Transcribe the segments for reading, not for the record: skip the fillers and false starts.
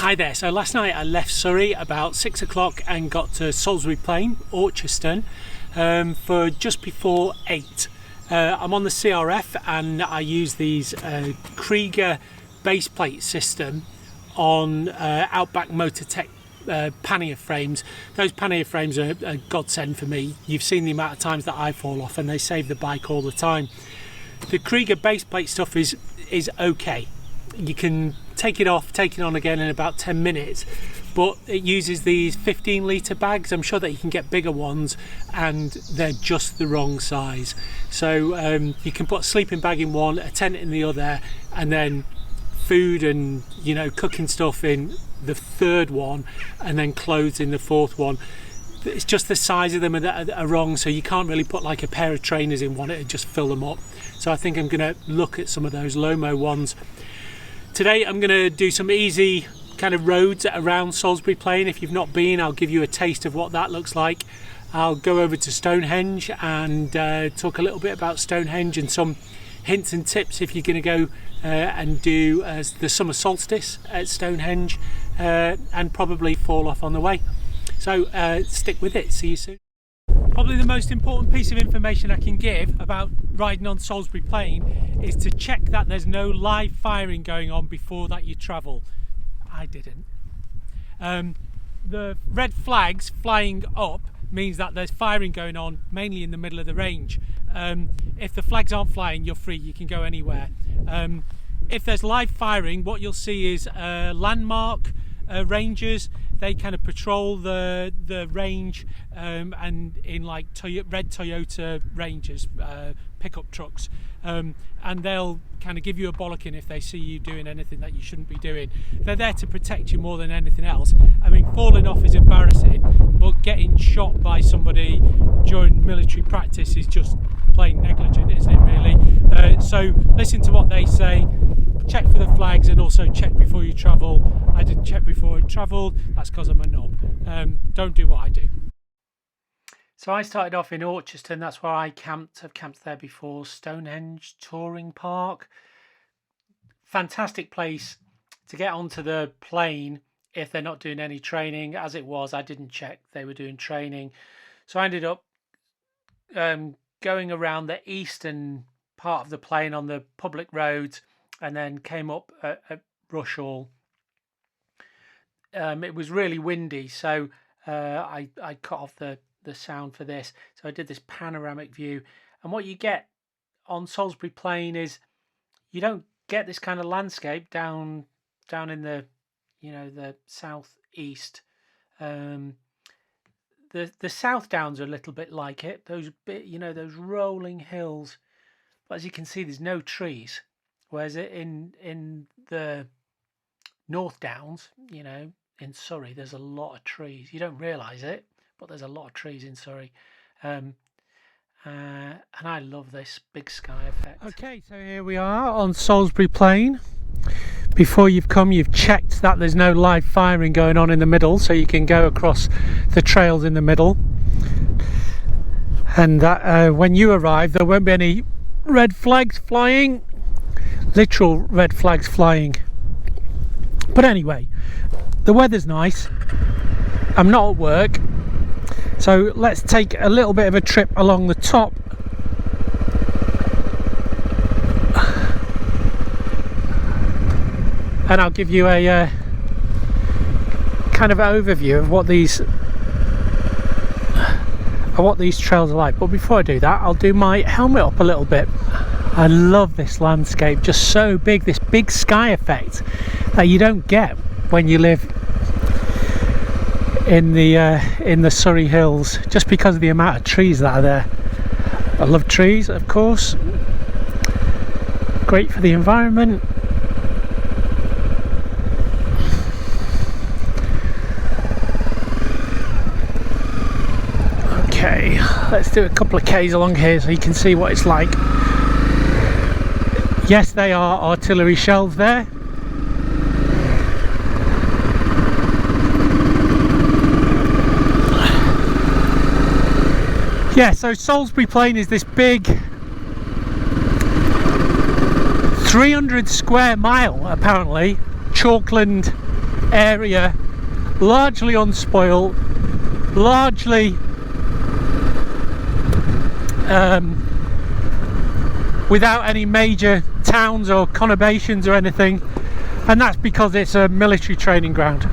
Hi there. So last night I left Surrey about 6 o'clock and got to Salisbury Plain, Orchiston, for just before 8. I'm on the CRF and I use these Krieger base plate system on Outback Motortech pannier frames. Those pannier frames are a godsend for me. You've seen the amount of times that I fall off and they save the bike all the time. The Krieger base plate stuff is okay. You can take it off, take it on again in about 10 minutes, but it uses these 15-litre bags. I'm sure that you can get bigger ones and they're just the wrong size. So you can put a sleeping bag in one, a tent in the other, and then food and cooking stuff in the third one, and then clothes in the fourth one. It's just the size of them that are wrong, so you can't really put like a pair of trainers in one, it would just fill them up. So I think I'm going to look at some of those Lomo ones. Today I'm going to do some easy kind of roads around Salisbury Plain. If you've not been, I'll give you a taste of what that looks like. I'll go over to Stonehenge and talk a little bit about Stonehenge and some hints and tips if you're going to go and do the summer solstice at Stonehenge and probably fall off on the way. So stick with it. See you soon. Probably the most important piece of information I can give about riding on Salisbury Plain is to check that there's no live firing going on before that you travel. I didn't. The red flags flying up means that there's firing going on mainly in the middle of the range. If the flags aren't flying, you're free, you can go anywhere. If there's live firing, what you'll see is landmark rangers. They kind of patrol the range and in like red Toyota Rangers, pickup trucks, and they'll kind of give you a bollocking if they see you doing anything that you shouldn't be doing. They're there to protect you more than anything else. I mean, falling off is embarrassing, but getting shot by somebody during military practice is just plain negligent, isn't it really? So listen to what they say, check for the flags, and also check before you travel. I didn't check before I travelled, that's because I'm a knob. Don't do what I do. So I started off in Orchiston, that's where I camped. I've camped there before. Stonehenge Touring Park. Fantastic place to get onto the plain if they're not doing any training. As it was, I didn't check they were doing training. So I ended up going around the eastern part of the plain on the public roads and then came up at Rushall. It was really windy, so I cut off the sound for this. So I did this panoramic view, and what you get on Salisbury Plain is you don't get this kind of landscape down in the the southeast. The South Downs are a little bit like it. Those those rolling hills, but as you can see, there's no trees. Whereas in the North Downs, in Surrey, there's a lot of trees. You don't realise it, but there's a lot of trees in Surrey. And I love this big sky effect. Okay, so here we are on Salisbury Plain. Before you've come, you've checked that there's no live firing going on in the middle, so you can go across the trails in the middle. And that when you arrive, there won't be any red flags flying. Literal red flags flying. But anyway, the weather's nice. I'm not at work, so let's take a little bit of a trip along the top. And I'll give you a kind of overview of what these trails are like. But before I do that, I'll do my helmet up a little bit. I love this landscape, just so big, this big sky effect that you don't get when you live in the Surrey Hills, just because of the amount of trees that are there. I love trees, of course, great for the environment. Okay, let's do a couple of Ks along here so you can see what it's like. Yes, they are artillery shells there. Yeah, so Salisbury Plain is this big 300 square mile, apparently, chalkland area largely unspoiled, largely without any major towns or conurbations or anything, and that's because it's a military training ground.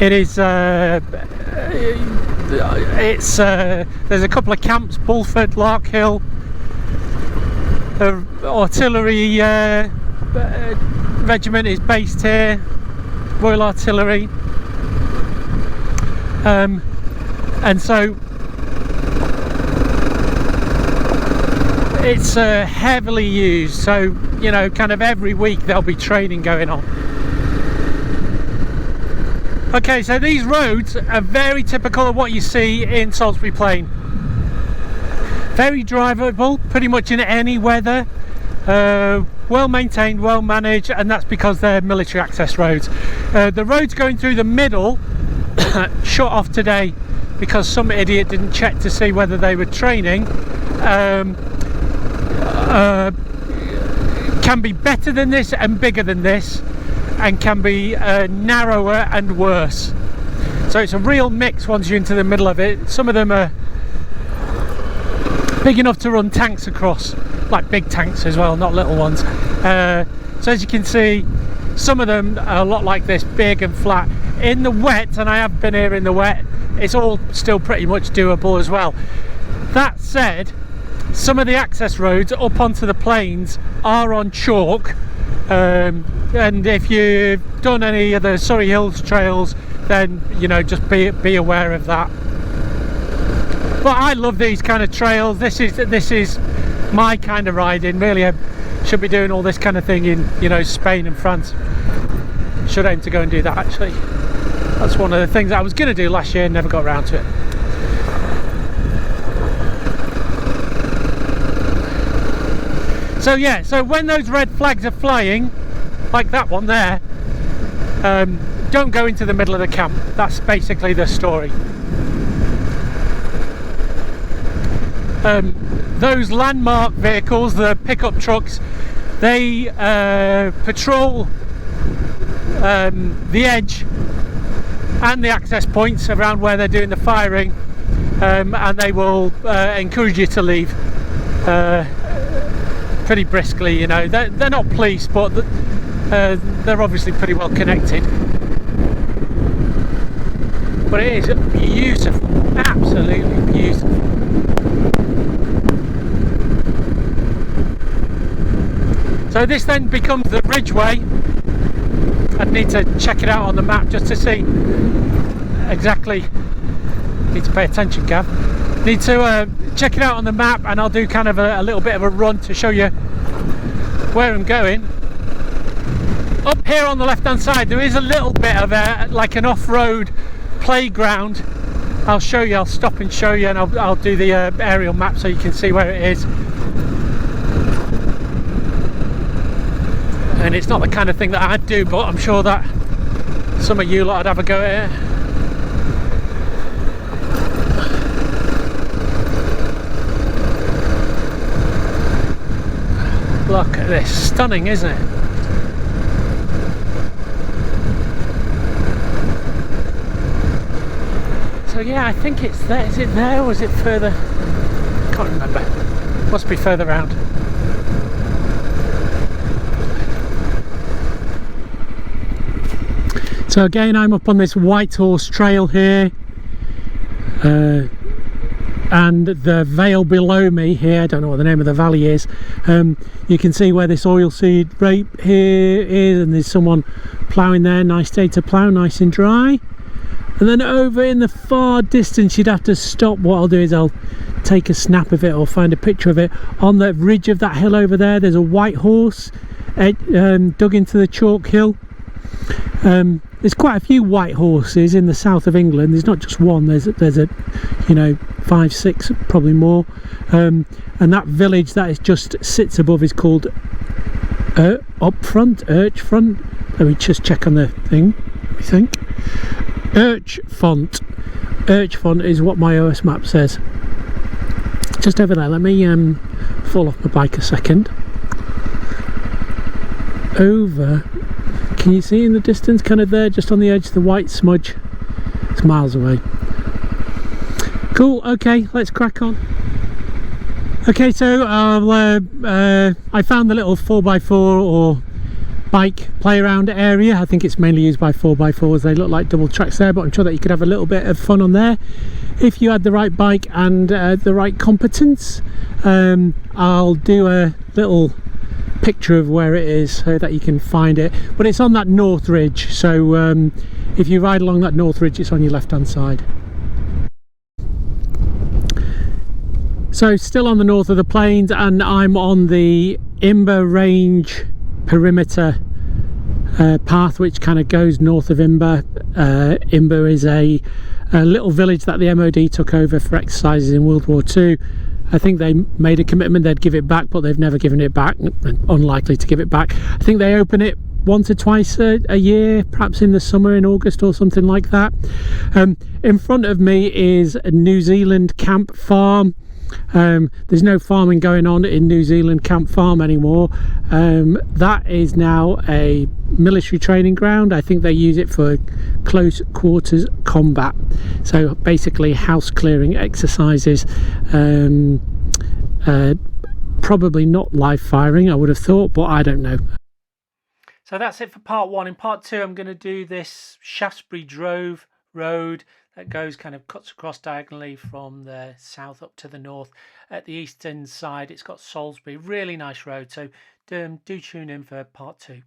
It is there's a couple of camps, Bulford, Larkhill, artillery regiment is based here, Royal Artillery, and so it's heavily used, so you know, kind of every week there'll be training going on. Okay, so these roads are very typical of what you see in Salisbury Plain. Very drivable, pretty much in any weather, well maintained, well managed, and that's because they're military access roads. The roads going through the middle shut off today because some idiot didn't check to see whether they were training. Can be better than this and bigger than this, and can be narrower and worse. So it's a real mix once you're into the middle of it. Some of them are big enough to run tanks across, like big tanks as well, not little ones. So as you can see, some of them are a lot like this, big and flat. In the wet, and I have been here in the wet, it's all still pretty much doable as well. That said, some of the access roads up onto the plains are on chalk, and if you've done any of the Surrey Hills trails, then you know, just be aware of that. But I love these kind of trails. This is my kind of riding. Really, I should be doing all this kind of thing in, you know, Spain and France. Should aim to go and do that, actually. That's one of the things I was going to do last year and never got around to it. So yeah, so when those red flags are flying, like that one there, don't go into the middle of the camp. That's basically the story. Those landmark vehicles, the pickup trucks, they patrol the edge and the access points around where they're doing the firing, and they will encourage you to leave pretty briskly. You know, they're not police, but they're obviously pretty well connected. But it is beautiful, absolutely beautiful. So this then becomes the Ridgeway. I'd need to check it out on the map just to see exactly. Need to pay attention, Gav. Need to check it out on the map, and I'll do kind of a little bit of a run to show you where I'm going. Up here on the left hand side there is a little bit of like an off-road playground. I'll show you, I'll stop and show you, and I'll do the aerial map so you can see where it is. And it's not the kind of thing that I'd do, but I'm sure that some of you lot would have a go at it. Look at this, stunning, isn't it? So yeah, I think it's there. Is it there or is it further? Can't remember. Must be further round. So again, I'm up on this White Horse Trail here, and the vale below me here, I don't know what the name of the valley is, you can see where this oilseed rape here is, and there's someone ploughing there. Nice day to plough, nice and dry. And then over in the far distance, you'd have to stop. What I'll do is I'll take a snap of it or find a picture of it. On the ridge of that hill over there, there's a white horse dug into the chalk hill. There's quite a few white horses in the south of England. There's not just one, there's a you know, 5, 6, probably more, and that village that is just sits above is called Urchfont. Let me just check on the thing. Let me think. Urchfont is what my OS map says. Just over there. Let me fall off my bike a second. Over. Can you see in the distance, kind of there, just on the edge, the white smudge? It's miles away. Cool, okay, let's crack on. Okay, so I found the little 4x4 or bike play around area. I think it's mainly used by 4x4s. They look like double tracks there, but I'm sure that you could have a little bit of fun on there if you had the right bike and the right competence. I'll do a little picture of where it is so that you can find it, but it's on that north ridge, so if you ride along that north ridge, it's on your left hand side. So still on the north of the plains, and I'm on the Imber Range perimeter path, which kind of goes north of Imber. Imber is a little village that the MOD took over for exercises in World War II. I think they made a commitment they'd give it back, but they've never given it back. Unlikely to give it back. I think they open it once or twice a year, perhaps in the summer, in August or something like that. In front of me is a New Zealand Camp Farm. There's no farming going on in New Zealand Camp Farm anymore. That is now a military training ground. I think they use it for close quarters combat, so basically house clearing exercises. Probably not live firing, I would have thought, but I don't know. So that's it for part one. In part two, I'm going to do this Shaftesbury Drove road that goes, kind of cuts across diagonally from the south up to the north. At the eastern side, it's got Salisbury, really nice road. So do tune in for part two.